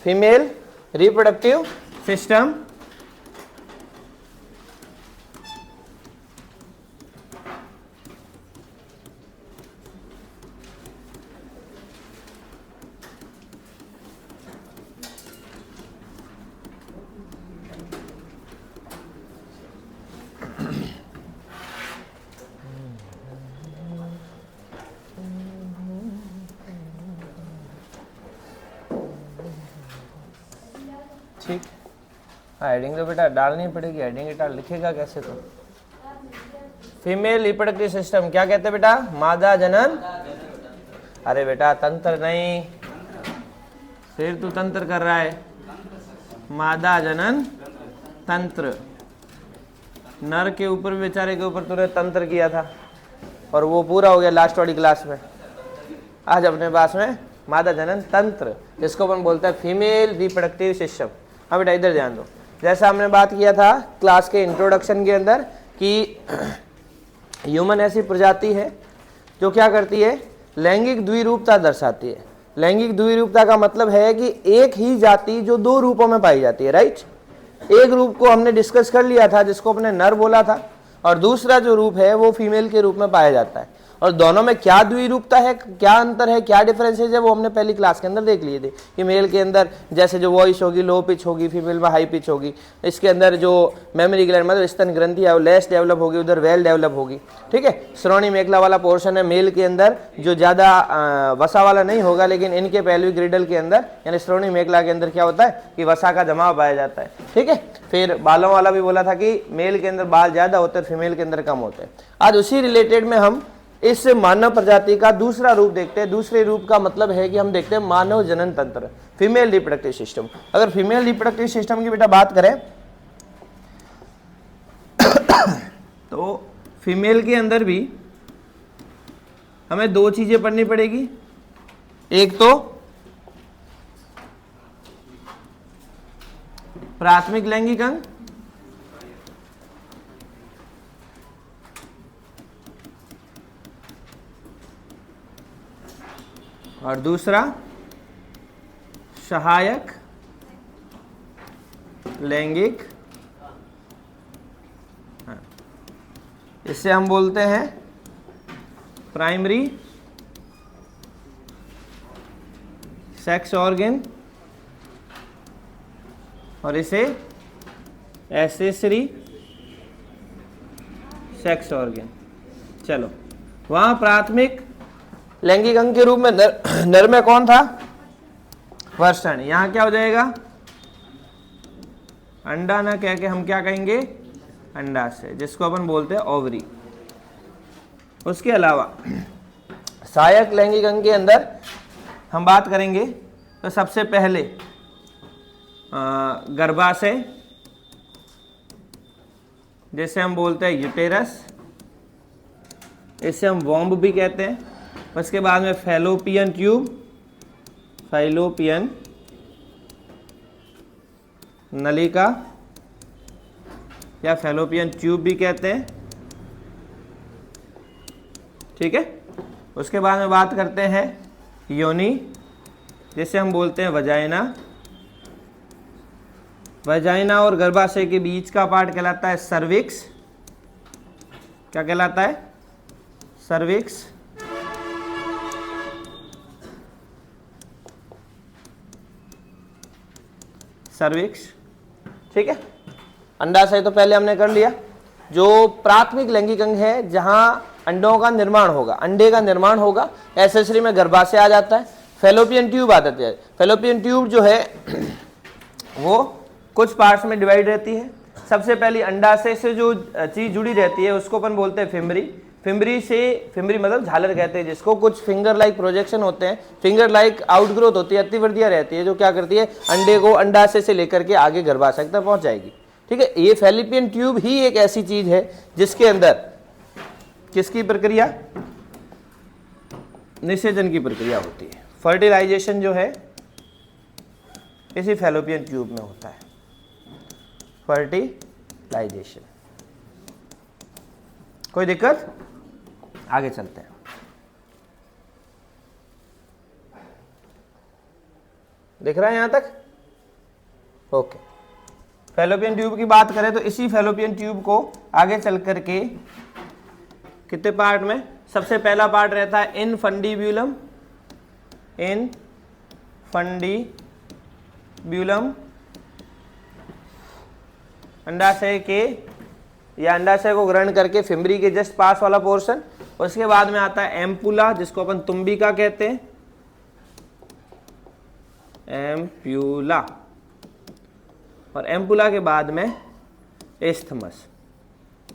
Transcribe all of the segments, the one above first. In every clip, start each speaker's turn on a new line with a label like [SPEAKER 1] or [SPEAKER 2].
[SPEAKER 1] Female reproductive system ठीक। Heading तो बेटा डालनी पड़ेगी, हेडिंग डाल लिखेगा कैसे तो। फीमेल रिप्रोडक्टिव सिस्टम क्या कहते हैं बेटा? मादा जनन। अरे बेटा तंत्र नहीं, फिर तू तंत्र कर रहा है। मादा जनन तंत्र। नर के ऊपर बेचारे के ऊपर तूने तंत्र किया था और वो पूरा हो गया लास्ट वाली क्लास में। आज अपने पास में मादा जनन तंत्र, जिसको अपन बोलते हैं फीमेल रिप्रोडक्टिव सिस्टम। हाँ बेटा इधर ध्यान दो। जैसा हमने बात किया था क्लास के इंट्रोडक्शन के अंदर कि ह्यूमन ऐसी प्रजाति है जो क्या करती है? लैंगिक द्विरूपता दर्शाती है। लैंगिक द्विरूपता का मतलब है कि एक ही जाति जो दो रूपों में पाई जाती है, राइट। एक रूप को हमने डिस्कस कर लिया था जिसको अपने नर बोला था, और दूसरा जो रूप है वो फीमेल के रूप में पाया जाता है। और दोनों में क्या द्विरूपता है, क्या अंतर है, क्या डिफरेंसेज है, वो हमने पहली क्लास के अंदर देख लिए थे कि मेल के अंदर जैसे जो वॉइस होगी लो पिच होगी, फीमेल में हाई पिच होगी। इसके अंदर जो मेमोरी ग्लैंड मतलब स्तन ग्रंथि है वो लेस डेवलप होगी, उधर वेल डेवलप होगी, ठीक है। श्रोणी मेखला वाला पोर्शन है मेल के अंदर जो ज़्यादा वसा वाला नहीं होगा, लेकिन इनके पेल्विक ग्रिडल के अंदर यानी श्रोणी मेखला के अंदर क्या होता है कि वसा का जमाव पाया जाता है, ठीक है। फिर बालों वाला भी बोला था कि मेल के अंदर बाल ज़्यादा होते हैं, फीमेल के अंदर कम होते हैं। आज उसी रिलेटेड में हम इस मानव प्रजाति का दूसरा रूप देखते हैं। दूसरे रूप का मतलब है कि हम देखते हैं मानव जनन तंत्र, फीमेल रिप्रोडक्टिव सिस्टम। अगर फीमेल रिप्रोडक्टिव सिस्टम की बेटा बात करें तो फीमेल के अंदर भी हमें दो चीजें पढ़नी पड़ेगी। एक तो प्राथमिक लैंगिक अंग और दूसरा सहायक लैंगिक। इससे हम बोलते हैं प्राइमरी सेक्स ऑर्गन और इसे एक्सेसरी सेक्स ऑर्गन। चलो, वहां प्राथमिक लैंगिक अंग के रूप में नर में कौन था? वर्षण। यहां क्या हो जाएगा? अंडा ना कह के हम क्या कहेंगे? अंडाशय, जिसको अपन बोलते हैं ओवरी। उसके अलावा सहायक लैंगिक अंग के अंदर हम बात करेंगे तो सबसे पहले गर्भाशय, जैसे हम बोलते हैं यूटेरस, इसे हम वॉम्ब भी कहते हैं। उसके बाद में फैलोपियन ट्यूब, फैलोपियन नलिका या फैलोपियन ट्यूब भी कहते हैं, ठीक है। उसके बाद में बात करते हैं योनि, जिसे हम बोलते हैं वजाइना। वजाइना और गर्भाशय के बीच का पार्ट कहलाता है सर्विक्स। क्या कहलाता है? सर्विक्स। सर्विक्स, ठीक है। अंडाशय तो पहले हमने कर लिया, जो प्राथमिक लैंगिक अंग है जहां अंडों का निर्माण होगा, अंडे का निर्माण होगा। एक्सेसरी में गर्भाशय आ जाता है। फैलोपियन ट्यूब आ जाती है। फैलोपियन ट्यूब जो है वो कुछ पार्ट्स में डिवाइड रहती है। सबसे पहली अंडाशय से जो चीज जुड़ी रहती है उसको अपन बोलते हैं फिम्बरी। फिम्बरी मतलब झालर कहते हैं जिसको। कुछ फिंगर लाइक प्रोजेक्शन होते हैं, फिंगर लाइक आउटग्रोथ होती है, अतिवृद्धियां रहती है, जो क्या करती है अंडे को अंडाशय से लेकर के आगे गर्भाशय तक पहुंच जाएगी, ठीक है। ये फैलोपियन ट्यूब ही एक ऐसी चीज है जिसके अंदर किसकी प्रक्रिया? निषेचन की प्रक्रिया होती है। फर्टिलाइजेशन जो है इसी फैलोपियन ट्यूब में होता है, फर्टिलाइजेशन। कोई दिक्कत? आगे चलते हैं। दिख रहा है यहां तक? ओके, फैलोपियन ट्यूब की बात करें तो इसी फैलोपियन ट्यूब को आगे चल करके कितने पार्ट में, सबसे पहला पार्ट रहता है इनफंडिब्यूलम, इनफंडिब्यूलम अंडाशय के या अंडाशय को ग्रहण करके फिम्बरी के जस्ट पास वाला पोर्शन। उसके बाद में आता है एम्पुला, जिसको अपन तुम्बिका कहते हैं, एम्प्यूला, और एम्पुला के बाद में एस्थमस।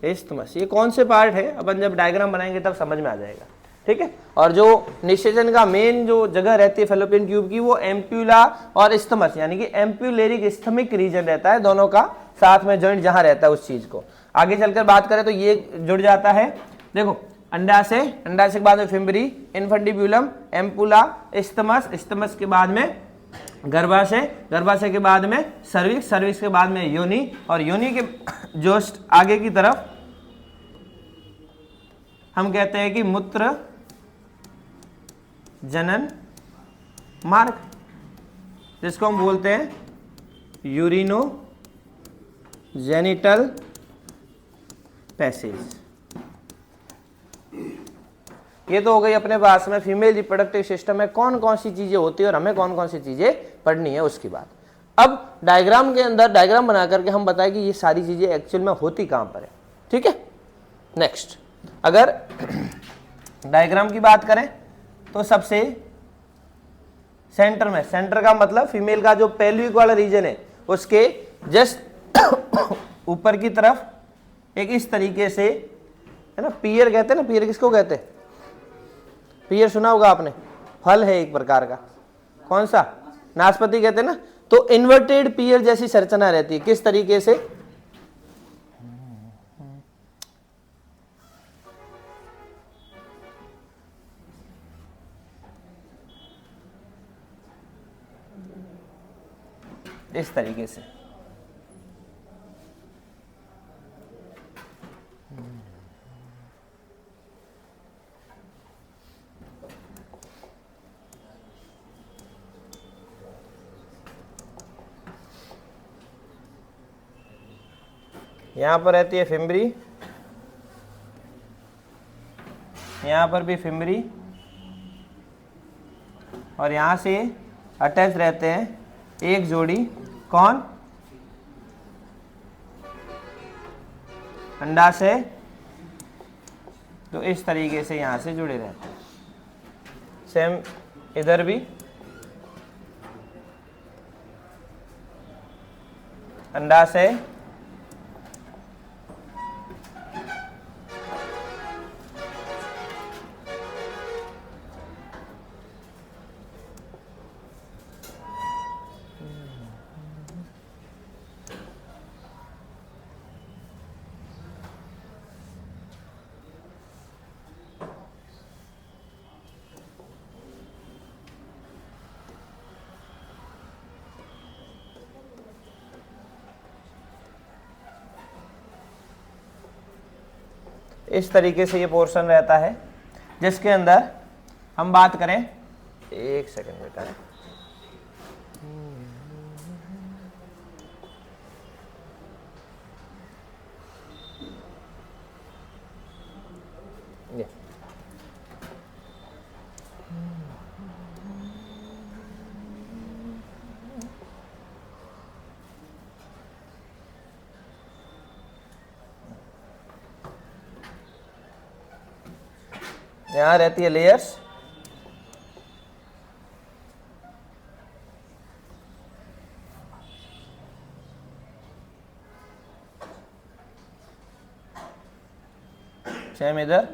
[SPEAKER 1] एस्थमस ये कौन से पार्ट है, अपन जब डायग्राम बनाएंगे तब समझ में आ जाएगा, ठीक है। और जो निषेचन का मेन जो जगह रहती है फैलोपियन ट्यूब की, वो एम्प्यूला और एस्थमस यानी कि एम्प्यूलेरिक स्थमिक रीजन रहता है, दोनों का साथ में जॉइंट जहां रहता है उस चीज को। आगे चलकर बात करें तो ये जुड़ जाता है, देखो अंडाशय, अंडाशय के बाद में फिम्बरी, इनफंडिब्यूलम, एम्पुला, एस्थमस, एस्थमस के बाद में गर्भाशय, गर्भाशय के बाद में सर्विक्स, सर्विक्स के बाद में योनि, और योनि के जस्ट आगे की तरफ हम कहते हैं कि मूत्र जनन मार्ग, जिसको हम बोलते हैं यूरिनो जेनिटल पैसेज। ये तो हो गई अपने पास में फीमेल रिप्रोडक्टिव सिस्टम में कौन कौन सी चीजें होती है और हमें कौन कौन सी चीजें पढ़नी है उसकी बात। अब डायग्राम के अंदर डायग्राम बना करके हम बताएं कि ये सारी चीजें एक्चुअल में होती कहां पर है, ठीक है। नेक्स्ट, अगर डायग्राम की बात करें तो सबसे सेंटर में, सेंटर का मतलब फीमेल का जो पेल्विक वाला रीजन है उसके जस्ट ऊपर की तरफ एक इस तरीके से है ना, पियर कहते हैं ना, पियर किसको कहते हैं, पियर सुना होगा आपने, फल है एक प्रकार का, कौन सा, नाशपाती कहते हैं ना। तो इन्वर्टेड पियर जैसी संरचना रहती है, किस तरीके से, इस तरीके से। यहां पर रहती है फिम्बरी, यहां पर भी फिम्बरी, और यहां से अटैच रहते हैं एक जोड़ी, कौन, अंडाशय, तो इस तरीके से यहां से जुड़े रहते हैं। सेम इधर भी अंडाशय, इस तरीके से ये पोर्शन रहता है, जिसके अंदर हम बात करें, एक सेकंड बेटा, ये यहां रहती है लेयर्स, सेम इधर,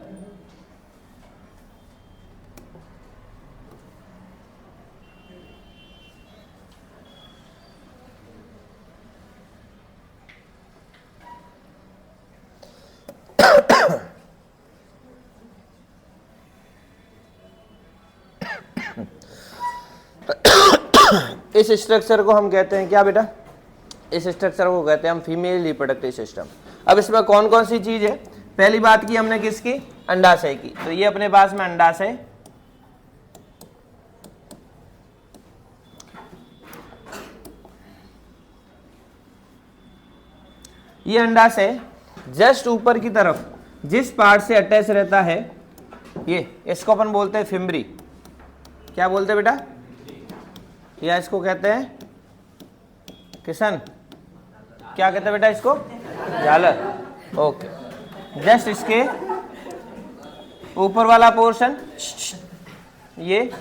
[SPEAKER 1] इस स्ट्रक्चर को हम कहते हैं क्या बेटा, इस स्ट्रक्चर को कहते हैं हम फीमेल रिप्रोडक्टिव सिस्टम। अब इसमें कौन कौन सी चीज है, पहली बात की हमने किसकी, अंडाशय की, तो ये अपने पास में अंडाशय, ये अंडाशय जस्ट ऊपर की तरफ जिस पार्ट से अटैच रहता है, ये इसको अपन बोलते हैं फिम्बरी। क्या बोलते हैं बेटा? या इसको कहते हैं किशन, क्या कहते हैं बेटा इसको? झालर। ओके, जस्ट इसके ऊपर वाला पोर्शन, ये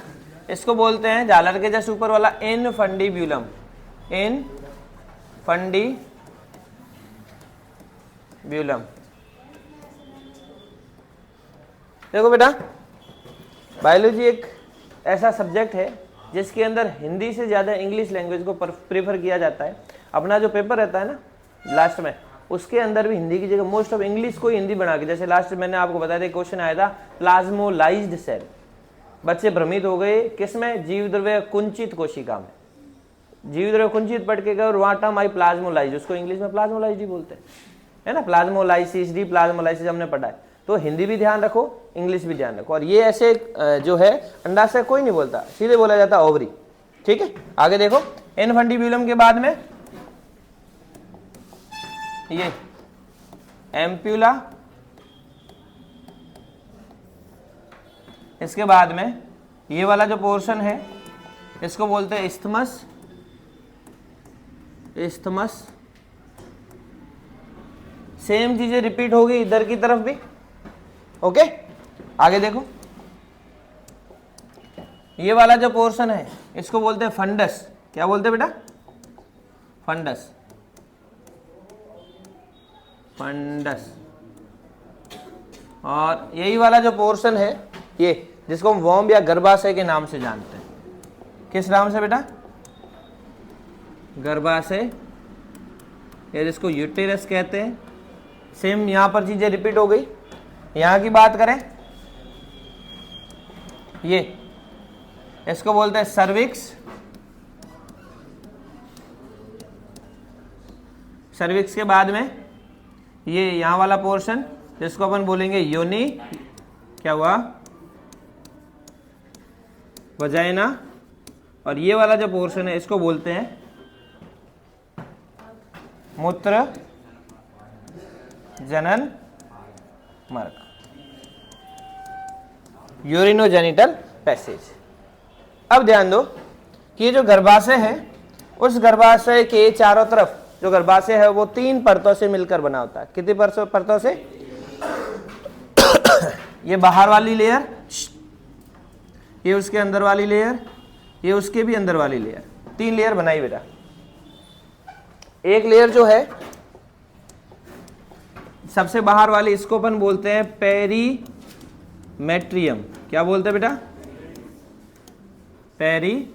[SPEAKER 1] इसको बोलते हैं झालर के जस्ट ऊपर वाला इनफंडिब्यूलम। इनफंडिब्यूलम। देखो बेटा, बायोलॉजी एक ऐसा सब्जेक्ट है जिसके अंदर हिंदी से ज़्यादा इंग्लिश लैंग्वेज को प्रेफर किया जाता है। अपना जो पेपर रहता है ना लास्ट में, उसके अंदर भी हिंदी की जगह मोस्ट ऑफ इंग्लिश को हिंदी बना के, जैसे लास्ट मैंने आपको बताया था क्वेश्चन आया था प्लाज्मोलाइज्ड सेल। बच्चे भ्रमित हो गए किसमें? जीव द्रव्य कुंचित कोशिका में। जीव द्रव्य कुंचित पढ़ के गए और वहाँ टर्म आई प्लाज्मोलाइज, उसको इंग्लिश में प्लाज्मोलाइज ही बोलते हैं, है ना। प्लाज्मोलाइसिस, डी प्लाज्मोलाइसिस हमने पढ़ा है। तो हिंदी भी ध्यान रखो, इंग्लिश भी ध्यान रखो। और ये ऐसे जो है अंडाशय कोई नहीं बोलता, सीधे बोला जाता ओवरी। ठीक है, आगे देखो, इनफंडिब्यूलम के बाद में ये एम्प्यूला, इसके बाद में ये वाला जो पोर्शन है इसको बोलते हैं इस्थमस। इस्थमस, सेम चीजें रिपीट होगी इधर की तरफ भी। ओके, आगे देखो, ये वाला जो पोर्शन है इसको बोलते हैं फंडस। क्या बोलते हैं बेटा? फंडस। फंडस। और यही वाला जो पोर्शन है ये, जिसको हम वॉर्म या गर्भाशय के नाम से जानते हैं। किस नाम से बेटा? गर्भाशय, या जिसको यूटेरस कहते हैं। सेम यहां पर चीजें रिपीट हो गई। यहां की बात करें, ये इसको बोलते हैं सर्विक्स। सर्विक्स के बाद में ये यहां वाला पोर्शन जिसको अपन बोलेंगे योनि, क्या हुआ? वजाइना। और ये वाला जो पोर्शन है इसको बोलते हैं मूत्र जनन मार्ग, यूरिनोजेनिटल पैसेज। अब ध्यान दो कि ये जो गर्भाशय है, उस गर्भाशय के चारों तरफ जो गर्भाशय है वो 3 परतों से मिलकर बना होता है। कितनी परतों से? ये बाहर वाली लेयर, ये उसके अंदर वाली लेयर, ये उसके भी अंदर वाली लेयर, 3 लेयर बनाई बेटा। एक लेयर जो है सबसे बाहर वाली, इसको अपन बोलते हैं पेरीमेट्रियम। क्या बोलते हैं बेटा? पेरीमेट्रियम।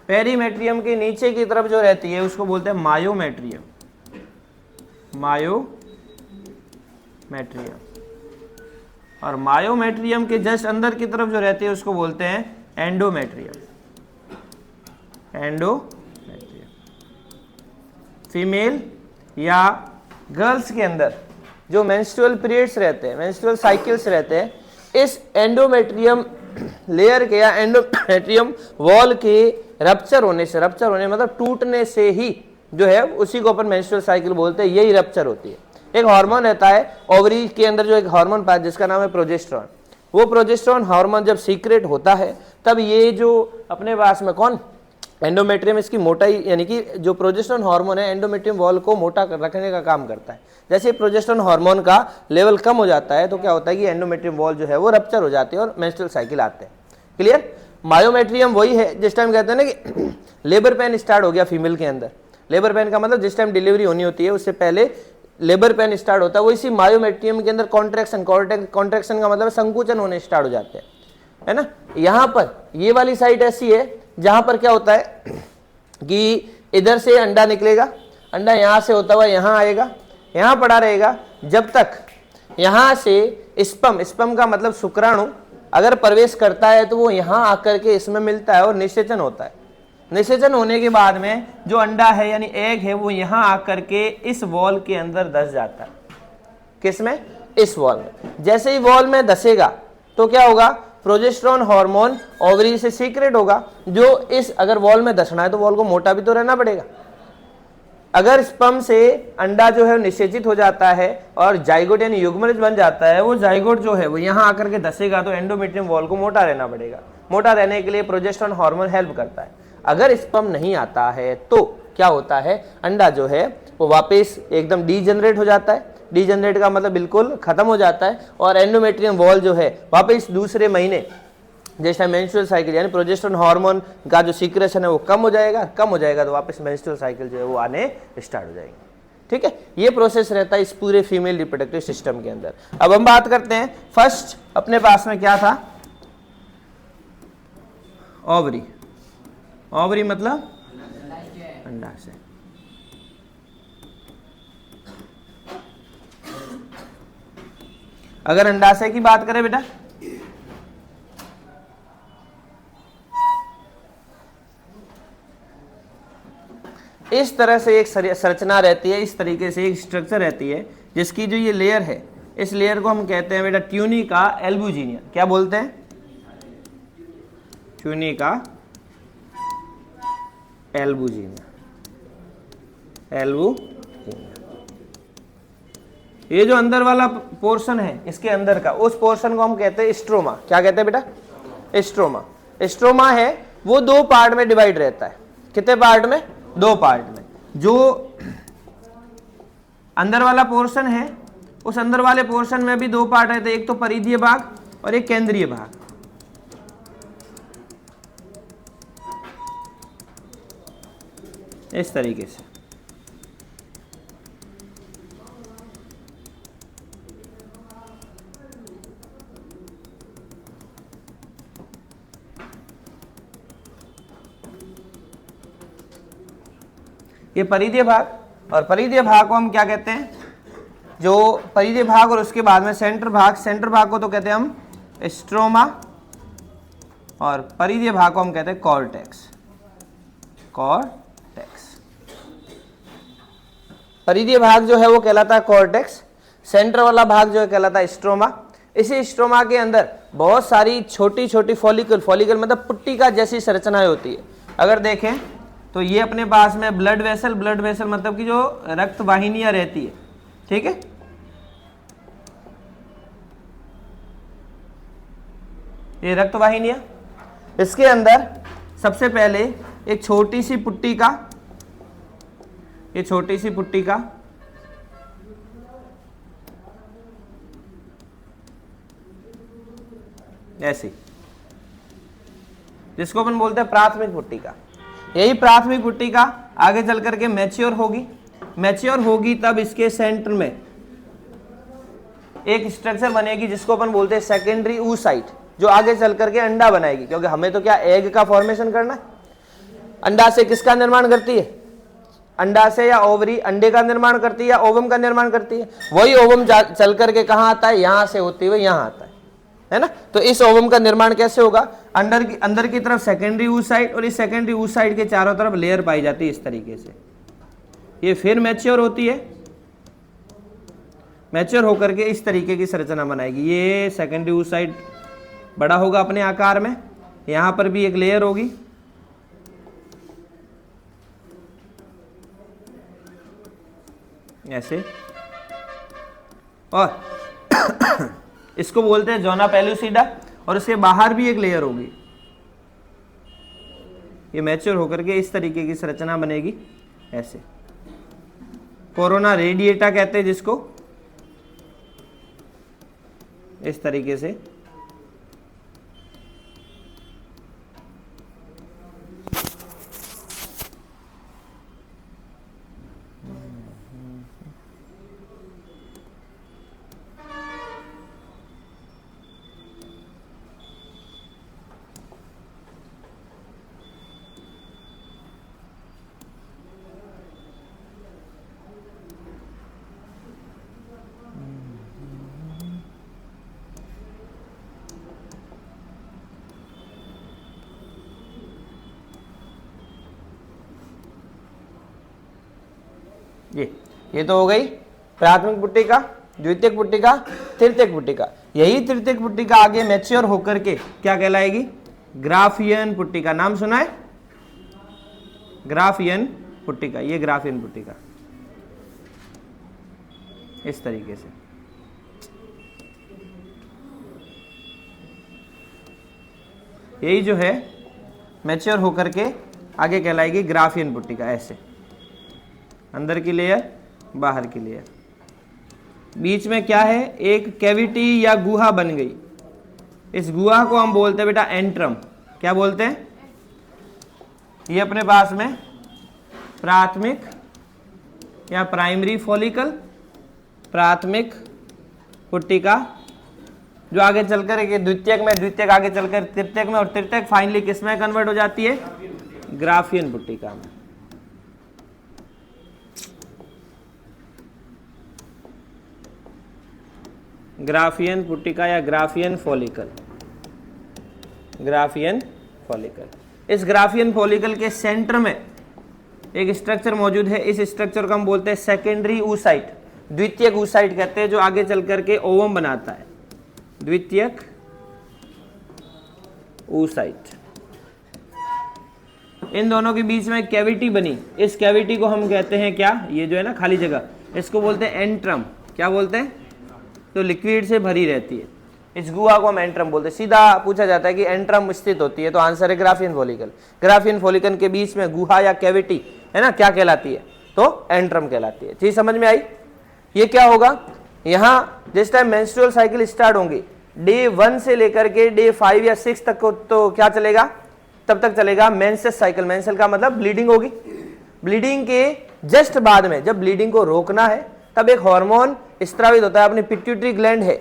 [SPEAKER 1] पेरीमेट्रियम के नीचे की तरफ जो रहती है उसको बोलते हैं मायोमेट्रियम। मायोमेट्रियम। और मायोमेट्रियम के जस्ट अंदर की तरफ जो रहती है उसको बोलते हैं एंडोमेट्रियम। एंडोमेट्रियम। फीमेल या गर्ल्स के अंदर जो मेंस्ट्रुअल पीरियड्स रहते हैं, मेंस्ट्रुअल साइकिल्स रहते हैं, इस एंडोमेट्रियम लेयर के या एंडोमेट्रियम वॉल के रप्चर होने से, रप्चर होने मतलब टूटने से ही जो है उसी को अपन मेंस्ट्रुअल साइकिल बोलते हैं। यही रप्चर होती है। एक हार्मोन रहता है ओवरी के अंदर, जो एक हार्मोन पाया जिसका नाम है प्रोजेस्टेरॉन। वो प्रोजेस्टेरॉन हार्मोन जब सीक्रेट होता है तब ये जो अपने पास में कौन, एंडोमेट्रियम, इसकी मोटाई, यानी कि जो प्रोजेस्टेरॉन हार्मोन है एंडोमेट्रियम वॉल को मोटा रखने का काम करता है। जैसे प्रोजेस्टेरॉन हार्मोन का लेवल कम हो जाता है तो क्या होता है कि एंडोमेट्रियम वॉल जो है वो रप्चर हो जाती है और मेंस्ट्रुअल साइकिल आते हैं। क्लियर? मायोमेट्रियम वही है जिस टाइम कहते हैं ना कि लेबर पेन स्टार्ट हो गया फीमेल के अंदर। लेबर पेन का मतलब जिस टाइम डिलीवरी होनी होती है उससे पहले लेबर पेन स्टार्ट होता है, वो इसी मायोमेट्रियम के अंदर कॉन्ट्रैक्शन, कॉन्ट्रैक्शन का मतलब संकुचन होने स्टार्ट हो जाते हैं, है ना। यहाँ पर ये वाली साइड ऐसी है जहां पर क्या होता है कि इधर से अंडा निकलेगा, अंडा यहां से होता हुआ यहां आएगा, यहां पड़ा रहेगा जब तक यहां से स्पर्म, स्पर्म का मतलब शुक्राणु अगर प्रवेश करता है तो वो यहां आकर के इसमें मिलता है और निषेचन होता है। निषेचन होने के बाद में जो अंडा है यानी एग है वो यहां आकर के इस वॉल के अंदर धस जाता है। किसमें? इस वॉल में। जैसे ही वॉल में धसेगा तो क्या होगा? प्रोजेस्टेरॉन हार्मोन ओवरी से सीक्रेट होगा, जो इस, अगर वॉल में धसना है तो वॉल को मोटा भी तो रहना पड़ेगा, अगर स्पर्म से अंडा जो है निषेचित हो जाता है और जाइगोट यानी युग्मनज बन जाता है, वो जाइगोट जो है वो यहाँ आकर के धसेगा तो एंडोमेट्रियम वॉल को मोटा रहना पड़ेगा। मोटा रहने के लिए प्रोजेस्टेरोन हार्मोन हेल्प करता है। अगर स्पर्म नहीं आता है तो क्या होता है, अंडा जो है वो वापस एकदम डीजनरेट हो जाता है। डीजनरेट का मतलब बिल्कुल खत्म हो जाता है और एंडोमेट्रियम वॉल जो है वापस दूसरे महीने जैसा मेंस्ट्रुअल साइकिल यानी प्रोजेस्टेरोन हार्मोन का जो सीक्रेशन है वो कम हो जाएगा तो वापस मेंस्ट्रुअल साइकिल जो है वो आने स्टार्ट हो जाएंगे। ठीक है, ये प्रोसेस रहता है इस पूरे फीमेल रिप्रोडक्टिव सिस्टम के अंदर। अब हम बात करते हैं, फर्स्ट अपने पास में क्या था, ओवरी। ओवरी मतलब अंडाशय। अगर अंडाशय की बात करें बेटा, इस तरह से एक संरचना रहती है, इस तरीके से एक स्ट्रक्चर रहती है जिसकी जो ये लेयर है, इस लेयर को हम कहते हैं बेटा ट्यूनिका एल्बुजिनिया। क्या बोलते हैं? Tunica albuginea. ये जो अंदर वाला पोर्शन है इसके अंदर का, उस पोर्शन को हम कहते हैं स्ट्रोमा। क्या कहते हैं बेटा? स्ट्रोमा। स्ट्रोमा है वो दो पार्ट में डिवाइड रहता है। कितने पार्ट में? दो पार्ट में। जो अंदर वाला पोर्शन है उस अंदर वाले पोर्शन में भी दो पार्ट रहते हैं, एक तो परिधीय भाग और एक केंद्रीय भाग। इस तरीके से ये परिधीय भाग, और परिधीय भाग को हम क्या कहते हैं? जो परिधीय भाग और उसके बाद में सेंटर भाग को तो कहते हैं हम स्ट्रोमा, और परिधीय भाग को हम कहते हैं कॉर्टेक्स। परिधीय भाग जो है वो कहलाता है कॉर्टेक्स, सेंटर वाला भाग जो है कहलाता है स्ट्रोमा। इसी स्ट्रोमा के अंदर बहुत सारी छोटी छोटी फॉलिकल मतलब पुट्टिका जैसी संरचनाएं होती है। अगर देखें तो ये अपने पास में ब्लड वेसल मतलब कि जो रक्त वाहिनियां रहती है, ठीक है, ये रक्त वाहिनियां। इसके अंदर सबसे पहले एक छोटी सी पुट्टिका, ये छोटी सी पुट्टिका ऐसी, जिसको अपन बोलते हैं प्राथमिक पुट्टिका। यही प्राथमिक पुट्टिका आगे चल करके मैच्योर होगी तब इसके सेंटर में एक स्ट्रक्चर बनेगी जिसको अपन बोलते हैं सेकेंडरी oocyte, जो आगे चल करके अंडा बनाएगी। क्योंकि हमें तो क्या एग का फॉर्मेशन करना है। अंडा से किसका निर्माण करती है? अंडा से या ओवरी अंडे का निर्माण करती है या ओवम का निर्माण करती है? वही ओवम चल करके कहाँ आता है? यहां से होते हुए यहां आता है ना। तो इस ओवम का निर्माण कैसे होगा? अंदर की तरफ सेकेंडरी oocyte और इस सेकेंडरी oocyte के चारों तरफ लेयर पाई जाती है इस तरीके से। ये फिर मैच्योर होती है, मैच्योर होकर के इस तरीके की संरचना बनाएगी। ये सेकेंडरी oocyte बड़ा होगा अपने आकार में, यहां पर भी एक लेयर होगी, ऐसे, और इसको बोलते हैं जोना पेलुसिडा, और उसके बाहर भी एक लेयर होगी। ये मैच्योर होकर के इस तरीके की संरचना बनेगी ऐसे। कोरोना रेडिएटा कहते हैं जिसको, इस तरीके से। ये तो हो गई प्राथमिक पुट्टिका, द्वितीयक पुट्टिका, तृतीयक पुट्टिका। यही तृतीयक पुट्टिका आगे मैच्योर होकर के क्या कहलाएगी? ग्राफियन पुट्टिका। नाम सुना है? ग्राफियन पुट्टिका, ये ग्राफियन पुट्टिका इस तरीके से। यही जो है मैच्योर होकर के आगे कहलाएगी ग्राफियन पुट्टिका। ऐसे अंदर की लेयर, बाहर की लेयर, बीच में क्या है, एक कैविटी या गुहा बन गई। इस गुहा को हम बोलते हैं बेटा एंट्रम। क्या बोलते हैं? ये अपने पास में प्राथमिक या प्राइमरी फॉलिकल, प्राथमिक पुट्टिका, जो आगे चलकर के द्वितीयक में, द्वितीयक आगे चलकर तृतीयक में, और तृतीयक फाइनली किस में कन्वर्ट हो जाती है? ग्राफियन पुट्टिका में। ग्राफियन पुट्टिका या ग्राफियन फॉलिकल, ग्राफियन फॉलिकल। इस ग्राफियन फॉलिकल के सेंटर में एक स्ट्रक्चर मौजूद है। इस स्ट्रक्चर को हम बोलते हैं सेकेंडरी oocyte, द्वितीयक oocyte कहते हैं, जो आगे चल करके ओवम बनाता है। द्वितीयक oocyte। इन दोनों के बीच में कैविटी बनी, इस कैविटी को हम कहते हैं क्या? ये जो है ना खाली जगह, इसको बोलते हैं एंट्रम। क्या बोलते हैं? तो लिक्विड से भरी रहती है, इस गुहा को हम एंट्रम बोलते हैं। सीधा पूछा जाता है कि एंट्रम स्थित होती है, तो आंसर है ग्राफियन फॉलिकल। ग्राफियन फॉलिकल के बीच में गुहा या कैविटी है ना, क्या कहलाती है? तो एंट्रम कहलाती है। चीज समझ में आई? ये क्या होगा, यहाँ जिस टाइम मेंस्ट्रुअल साइकिल स्टार्ट होंगी, डे 1 से लेकर के डे 5 या 6 तक को तो क्या चलेगा? तब तक चलेगा मेंसेस साइकिल। मेंसेस का मतलब ब्लीडिंग होगी। ब्लीडिंग के जस्ट बाद में जब ब्लीडिंग को रोकना है, तब एक हार्मोन स्त्रावित होता है, अपनी पिट्यूटरी ग्लैंड है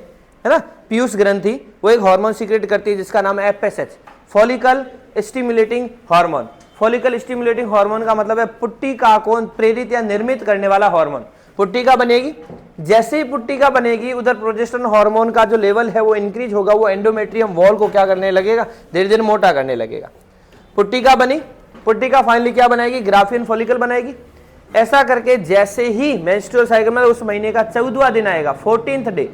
[SPEAKER 1] ना, पीयूष ग्रंथि, वो एक हार्मोन सीक्रेट करती है जिसका नाम है FSH, follicle stimulating hormone. Follicle stimulating hormone का मतलब है पुट्टिका को प्रेरित या निर्मित करने वाला हार्मोन। पुट्टिका बनेगी, जैसे ही पुट्टिका बनेगी उधर प्रोजेस्टेरोन हार्मोन का जो लेवल है वो इंक्रीज होगा, वो एंडोमेट्रियम वॉल को क्या करने लगेगा? धीरे धीरे मोटा करने लगेगा। पुट्टिका बनी, पुट्टिका फाइनली क्या बनाएगी? ग्राफियन फॉलिकल बनाएगी। ऐसा करके जैसे ही मेंस्ट्रुअल साइकिल में उस महीने का 14वां दिन आएगा, 14th डे,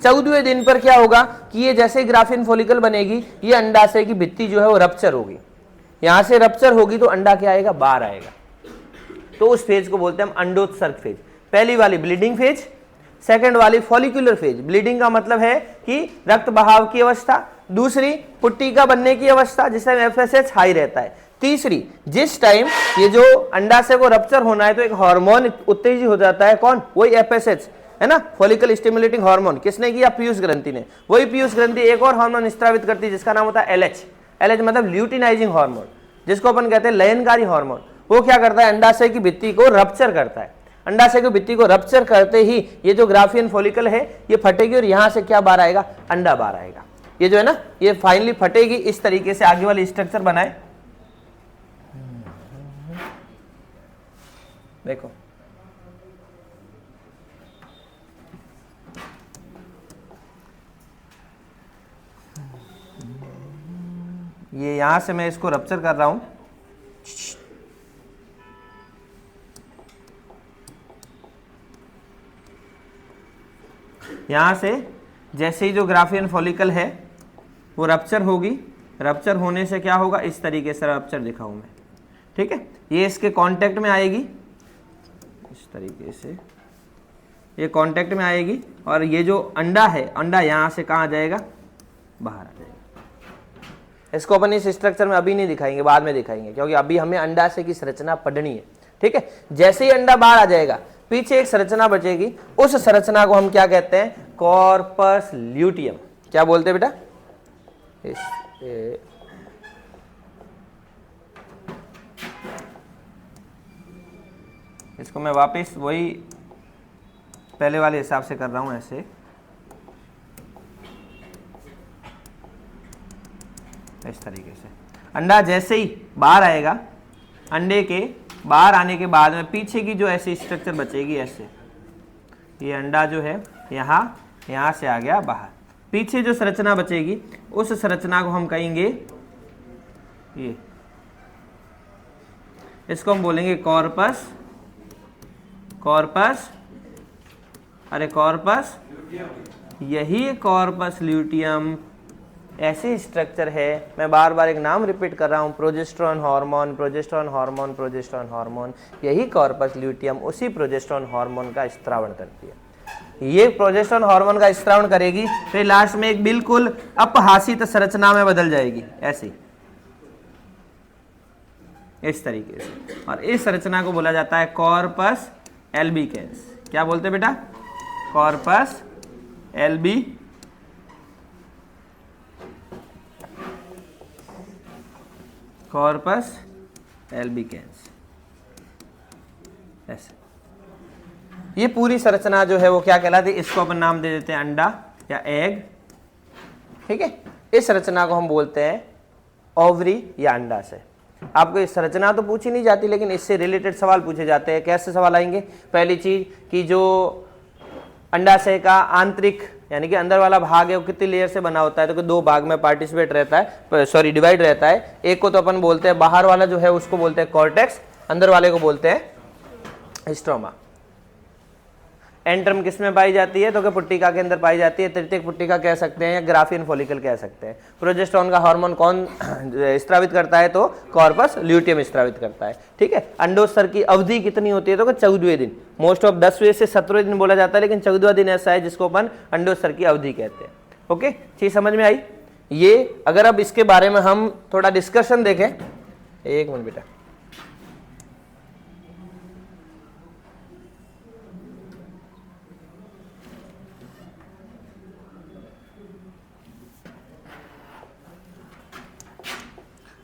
[SPEAKER 1] 14वें दिन पर क्या होगा कि ये जैसे ग्राफियन फॉलिकल बनेगी, ये अंडाशय की भित्ति जो है वो रप्चर होगी। यहां से रप्चर होगी तो अंडा क्या आएगा? बाहर आएगा। तो उस फेज को बोलते हैं हम अंडोत्सर्ग फेज। पहली वाली ब्लीडिंग फेज, सेकंड वाली फॉलिकुलर फेज। ब्लीडिंग का मतलब है कि रक्त बहाव की अवस्था, दूसरी पुट्टिका बनने की अवस्था जिस टाइम FSH हाई रहता है, तीसरी जिस टाइम ये जो अंडाशय को रप्चर होना है तो एक हार्मोन उत्तेजित हो जाता है। कौन? वही FSH है ना, फॉलिकल स्टिमुलेटिंग हार्मोन। किसने किया? पीयूष ग्रंथि ने। वही पीयूष ग्रंथि एक और हार्मोन स्त्रावित करती है जिसका नाम होता है LH। LH मतलब ल्यूटिनाइजिंग हार्मोन, जिसको अपन कहते हैं लयनकारी हार्मोन। वो क्या करता है? अंडाशय की भित्ति को रप्चर करता है। अंडाशय की भित्ति को रप्चर करते ही ये जो ग्राफियन फॉलिकल है ये फटेगी और यहां से क्या बाहर आएगा? अंडा बाहर आएगा। ये जो है ना, ये फाइनली फटेगी। इस तरीके से आगे वाली स्ट्रक्चर बनाए। देखो ये यहां से मैं इसको रप्चर कर रहा हूं, यहां से जैसे ही जो ग्राफियन फॉलिकल है वो रप्चर होगी। रप्चर होने से क्या होगा? इस तरीके से रप्चर दिखाऊं मैं, ठीक है। ये इसके कांटेक्ट में आएगी, इस तरीके से ये कांटेक्ट में आएगी, और ये जो अंडा है, अंडा यहां से कहां जाएगा? बाहर आ जाएगा। इसको अपन इस स्ट्रक्चर में अभी नहीं दिखाएंगे, बाद में दिखाएंगे, क्योंकि अभी हमें अंडाशय की संरचना पढ़नी है, ठीक है। जैसे ही अंडा बाहर आ जाएगा, पीछे एक संरचना बचेगी, उस संरचना को हम क्या कहते हैं? Corpus luteum. क्या बोलते हैं बेटा? इसको मैं वापस वही पहले वाले हिसाब से कर रहा हूं, ऐसे इस तरीके से। अंडा जैसे ही बाहर आएगा, अंडे के बाहर आने के बाद में पीछे की जो ऐसी स्ट्रक्चर बचेगी, ऐसे ये अंडा जो है यहाँ से आ गया बाहर। पीछे जो संरचना बचेगी उस संरचना को हम कहेंगे, ये इसको हम बोलेंगे कॉर्पस। कॉर्पस, अरे कॉर्पस, यही कॉर्पस ल्यूटियम ऐसी स्ट्रक्चर है, मैं बार बार एक नाम रिपीट कर रहा हूँ, progesterone hormone, progesterone hormone, progesterone hormone, यही कॉर्पस ल्यूटियम उसी प्रोजेस्टेरोन हार्मोन का स्त्रावण करती है। ये प्रोजेस्टेरोन हार्मोन का स्त्रावण करेगी, फिर लास्ट में एक बिल्कुल अपहासित संरचना में बदल जाएगी, ऐसी इस तरीके से, और इस संरचना को बोला जाता है कॉर्पस एल्बिकेंस। क्या बोलते हैं बेटा? कॉर्पस एल्बी कॉर्पस एल्बिकेंस, ऐसे। ये पूरी संरचना जो है वो क्या कहलाती है? इसको अपन नाम दे देते हैं अंडा या एग, ठीक है। इस संरचना को हम बोलते हैं ओवरी या अंडाशय। आपको इस संरचना तो पूछी नहीं जाती, लेकिन इससे रिलेटेड सवाल पूछे जाते हैं। कैसे सवाल आएंगे? पहली चीज कि जो अंडाशय का आंतरिक यानी कि अंदर वाला भाग है वो कितनी लेयर से बना होता है? तो दो भाग में पार्टिसिपेट रहता है, सॉरी डिवाइड रहता है। एक को तो अपन बोलते हैं, बाहर वाला जो है उसको बोलते हैं कॉर्टेक्स, अंदर वाले को बोलते हैं स्ट्रोमा। एंट्रम किस में पाई जाती है? तो कि पुट्टिका के अंदर पाई जाती है, तृतीयक पुट्टिका कह सकते हैं या ग्राफियन फॉलिकल कह सकते हैं। प्रोजेस्टेरोन का हार्मोन कौन स्त्रावित करता है? तो कॉर्पस ल्यूटियम स्त्रावित करता है, ठीक है। अंडोत्सर्ग की अवधि कितनी होती है? तो 14वें दिन, मोस्ट ऑफ 10वें से 17वें दिन बोला जाता है, लेकिन 14वां दिन ऐसा है जिसको अपन अंडोत्सर्ग की अवधि कहते हैं। ओके, चीज समझ में आई? ये अगर अब इसके बारे में हम थोड़ा डिस्कशन देखें, एक मिनट बेटा,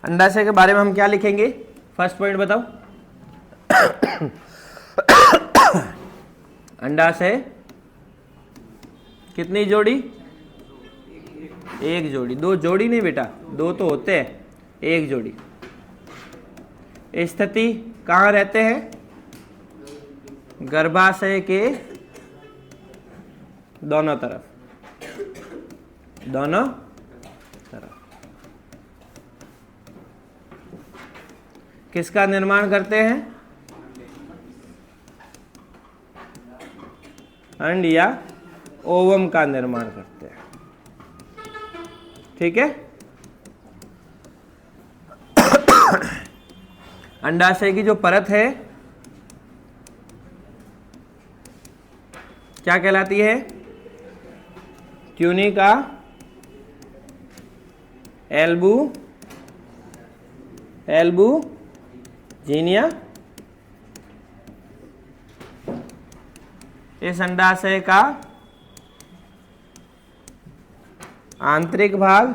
[SPEAKER 1] अंडाशय के बारे में हम क्या लिखेंगे? फर्स्ट पॉइंट बताओ। अंडाशय कितनी जोड़ी? एक जोड़ी। दो जोड़ी नहीं बेटा, दो तो होते हैं, एक जोड़ी। स्थिति कहाँ रहते हैं? गर्भाशय के दोनों तरफ, दोनों तरफ। किसका निर्माण करते हैं? अंड या ओवम का निर्माण करते हैं, ठीक है। अंडाशय की जो परत है क्या कहलाती है? Tunica albuginea. इस अंडाशय का आंतरिक भाग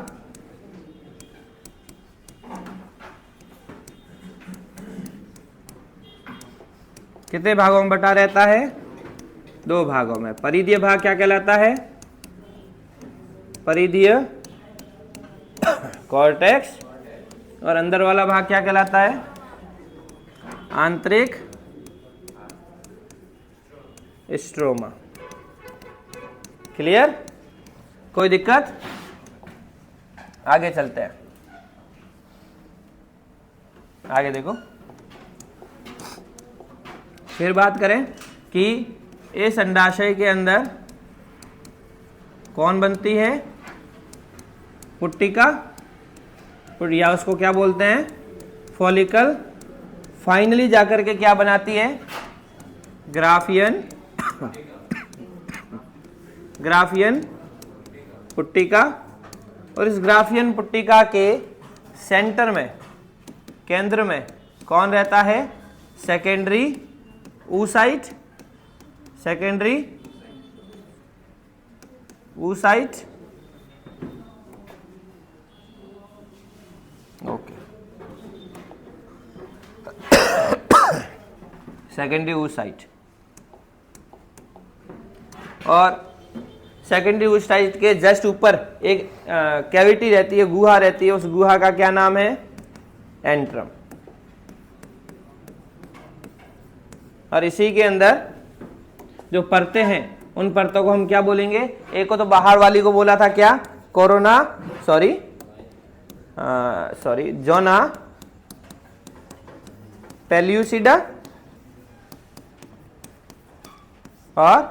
[SPEAKER 1] कितने भागों में बटा रहता है? दो भागों में। परिधीय भाग क्या कहलाता है? परिधीय कॉर्टेक्स। और अंदर वाला भाग क्या कहलाता है? आंतरिक स्ट्रोमा। क्लियर? कोई दिक्कत? आगे चलते हैं, आगे देखो। फिर बात करें कि इस अंडाशय के अंदर कौन बनती है? पुट्टिका, या उसको क्या बोलते हैं? फॉलिकल। फाइनली जाकर के क्या बनाती है? ग्राफियन पुट्टिका। और इस ग्राफियन पुट्टिका के सेंटर में, केंद्र में कौन रहता है? Secondary oocyte। Secondary oocyte, okay. Secondary oocyte। और सेकेंडरी oocyte के जस्ट ऊपर एक कैविटी रहती है, गुहा रहती है। उस गुहा का क्या नाम है? एंट्रम। और इसी के अंदर जो परतें हैं, उन परतों को हम क्या बोलेंगे? एक को तो बाहर वाली को बोला था क्या? कोरोना, सॉरी जोना पेल्यूसिडा, और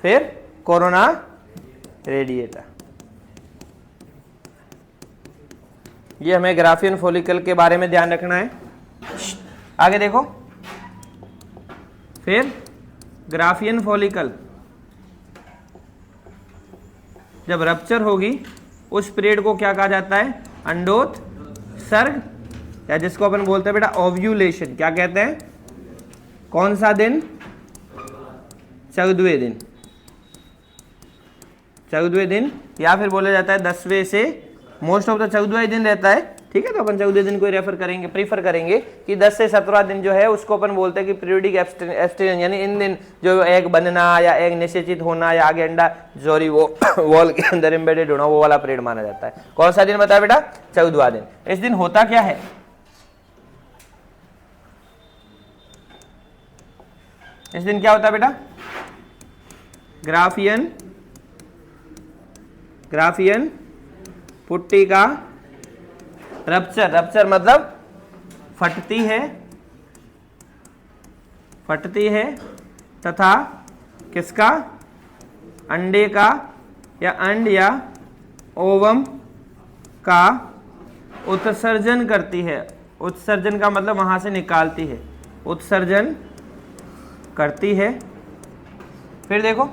[SPEAKER 1] फिर कोरोना रेडिएटा। ये हमें ग्राफियन फॉलिकल के बारे में ध्यान रखना है। आगे देखो, फिर ग्राफियन फॉलिकल जब रप्चर होगी उस पीरियड को क्या कहा जाता है? अंडोत्सर्ग, या जिसको अपन बोलते हैं बेटा ओव्यूलेशन। क्या कहते हैं? कौन सा दिन? 14वें दिन, 14वें दिन, या फिर बोला जाता है 10वें से, मोस्ट ऑफ द 14वां दिन रहता है, ठीक है। तो अपन 14वें दिन को रेफर करेंगे, प्रीफर करेंगे कि 10 से 17वां दिन जो है उसको अपन बोलते हैं कि पीरियोडिक एब्स्टिनेंस, यानी इन दिन जो एग बनना या एग निषेचित होना या आगे अंडा सॉरी वो वॉल के अंदर एम्बेडेड होना, वो वाला पीरियड माना जाता है। कौन सा दिन बताया बेटा? 14वां दिन। इस दिन होता क्या है? इस दिन क्या होता है बेटा? ग्राफियन पुट्टी का रप्चर। रप्चर मतलब फटती है तथा किसका? अंडे का, या अंड या ओवम का उत्सर्जन करती है। उत्सर्जन का मतलब वहां से निकालती है, उत्सर्जन करती है। फिर देखो,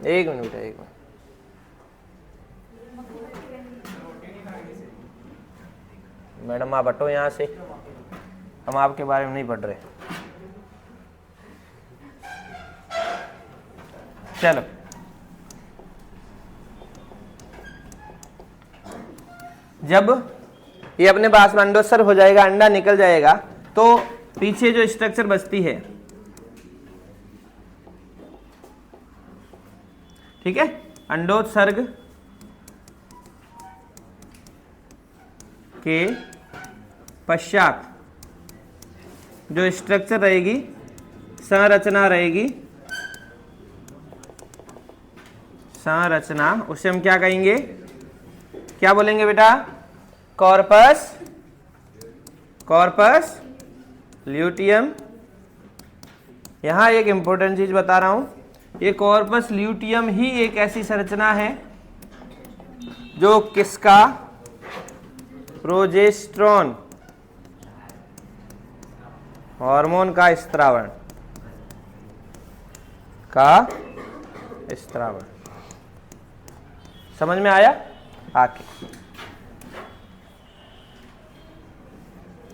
[SPEAKER 1] एक मिनट, मैडम आप हटो यहाँ से, हम आपके बारे में नहीं पढ़ रहे। चलो, जब ये अपने पास में अंडोत्सर्ग हो जाएगा, अंडा निकल जाएगा, तो पीछे जो स्ट्रक्चर बचती है, ठीक है, अंडोत्सर्ग के पश्चात जो स्ट्रक्चर रहेगी, संरचना रहेगी, संरचना, उसे हम क्या कहेंगे? क्या बोलेंगे बेटा? Corpus luteum. यहां एक इंपॉर्टेंट चीज बता रहा हूं, ये कॉर्पस ल्यूटियम ही एक ऐसी संरचना है जो किसका? प्रोजेस्टेरोन हार्मोन का स्त्रावण समझ में आया? आके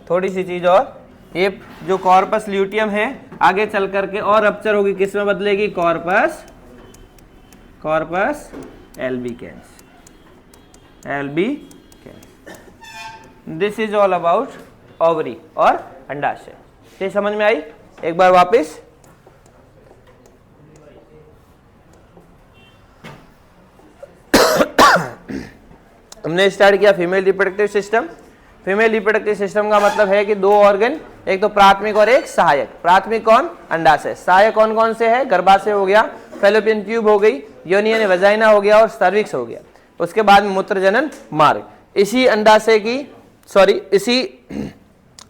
[SPEAKER 1] थोड़ी सी चीज और, ये जो कॉर्पस ल्यूटियम है आगे चल करके और रप्चर होगी, किस में बदलेगी? Corpus albicans. This is all about ovary और अंडाशय। ये समझ में आई? एक बार वापस, हमने स्टार्ट किया female reproductive system. Female reproductive system का मतलब है कि दो ऑर्गन, एक तो प्राथमिक और एक सहायक। प्राथमिक कौन? अंडाशय। सहायक कौन कौन से है? गर्भाशय हो गया, फैलोपियन ट्यूब हो गई, योनि यानी वजाइना हो गया और सर्विक्स हो गया। उसके बाद में मूत्रजनन मार्ग। इसी अंडाशय की इसी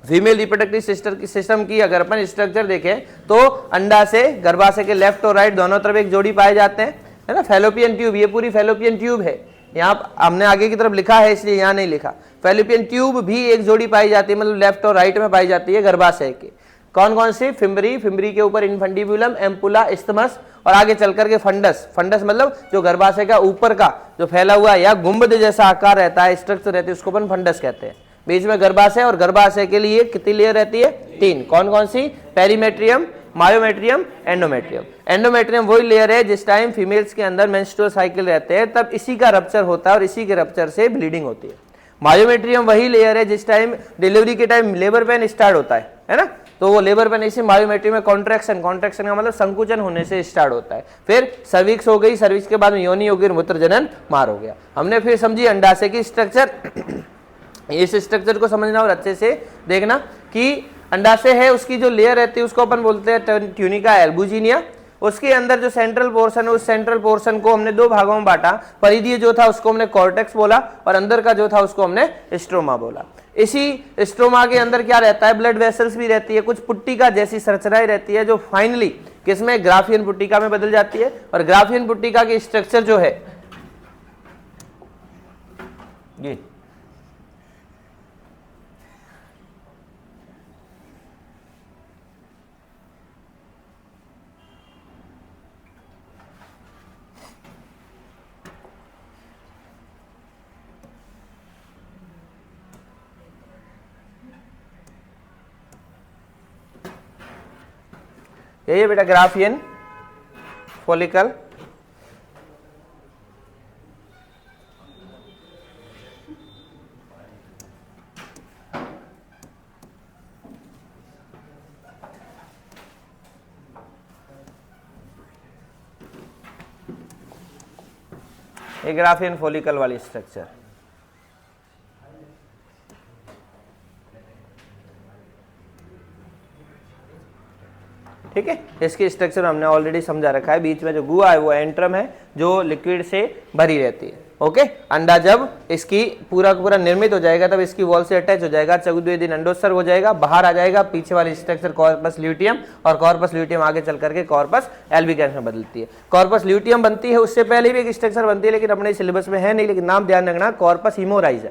[SPEAKER 1] फीमेल रिप्रोडक्टिव सिस्टम की अगर अपन स्ट्रक्चर देखें तो अंडाशय, गर्भाशय के लेफ्ट और राइट दोनों तरफ एक जोड़ी पाए जाते हैं, है ना। फैलोपियन ट्यूब, ये पूरी फैलोपियन ट्यूब है। यहाँ हमने आगे की तरफ लिखा है इसलिए यहाँ नहीं लिखा। फैलोपियन ट्यूब भी एक जोड़ी पाई जाती है, मतलब लेफ्ट और राइट में पाई जाती है गर्भाशय के। कौन कौन सी? फिम्बरी के ऊपर इन्फंडिबुलम, एम्पुला, इस्थमस और आगे चल करके फंडस। फंडस मतलब जो गर्भाशय का ऊपर का जो फैला हुआ या गुंबद जैसा आकार रहता है, स्ट्रक्चर रहती है, उसको अपन फंडस कहते हैं। बीच में गर्भाशय, और गर्भाशय के लिए कितनी लेयर रहती है? 3। कौन कौन सी? Perimetrium, myometrium, endometrium. एंडोमेट्रियम वही लेयर है जिस टाइम फीमेल्स के अंदर मेंस्ट्रुअल साइकिल रहते हैं तब इसी का रप्चर होता है और इसी के रप्चर से ब्लीडिंग होती है। मायोमेट्रियम वही लेयर है जिस टाइम डिलीवरी के टाइम लेबर पेन स्टार्ट होता है ना, तो वो लेबर पेन इसी मायोमेट्रियम में कॉन्ट्रैक्शन का मतलब संकुचन होने से स्टार्ट होता है। फिर सर्विक्स हो गई, सर्विक्स के बाद में योनि हो गई, मूत्रजनन मार्ग हो गया। हमने फिर समझी अंडाशय की स्ट्रक्चर। इस स्ट्रक्चर को समझना और अच्छे से देखना कि अंडाशय है, उसकी जो लेयर रहती है उसको अपन बोलते हैं ट्यूनिका एल्बुजिनिया। उसके अंदर जो सेंट्रल पोर्शन है, उस सेंट्रल पोर्शन को हमने दो भागों में बांटा। परिधीय जो था उसको हमने कॉर्टेक्स बोला और अंदर का जो था उसको हमने स्ट्रोमा बोला। इसी स्ट्रोमा के अंदर क्या रहता है? ब्लड वेसल्स भी रहती है, कुछ पुट्टी का जैसी संरचनाएं रहती है जो फाइनली किसमें, ग्राफियन पुट्टिका में बदल जाती है। और ग्राफियन पुट्टिका की स्ट्रक्चर जो है यही है बेटा ग्राफियन फॉलिकल। ये ग्राफियन फॉलिकल वाली स्ट्रक्चर। ठीक है, इसकी स्ट्रक्चर हमने ऑलरेडी समझा रखा है। बीच में जो गुआ है वो एंट्रम है जो लिक्विड से भरी रहती है। ओके, अंडा जब इसकी पूरा पूरा निर्मित हो जाएगा तब इसकी वॉल से अटैच हो जाएगा, 14वें दिन अंडोत्सर्ग हो जाएगा, बाहर आ जाएगा। पीछे वाली स्ट्रक्चर कॉर्पस ल्यूटियम, और कॉर्पस ल्यूटियम आगे चल करके कॉर्पस एल्बिगेंस में बदलती है। कॉर्पस ल्यूटियम बनती है, उससे पहले भी एक स्ट्रक्चर बनती है लेकिन अपने सिलेबस में है नहीं, लेकिन नाम ध्यान रखना, कॉर्पस हीमोराइजा।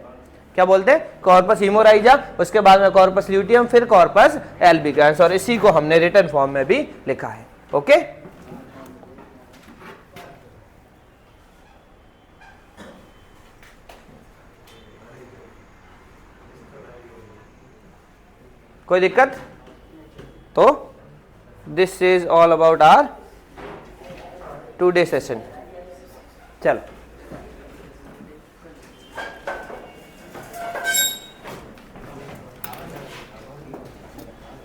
[SPEAKER 1] क्या बोलते हैं, कॉर्पस हीमोराइजा, उसके बाद में कॉर्पस ल्यूटियम, फिर कॉर्पस एल्बिगेंस, और इसी को हमने रिटन फॉर्म में भी लिखा है। ओके, कोई दिक्कत? तो this is all about our today session. चलो।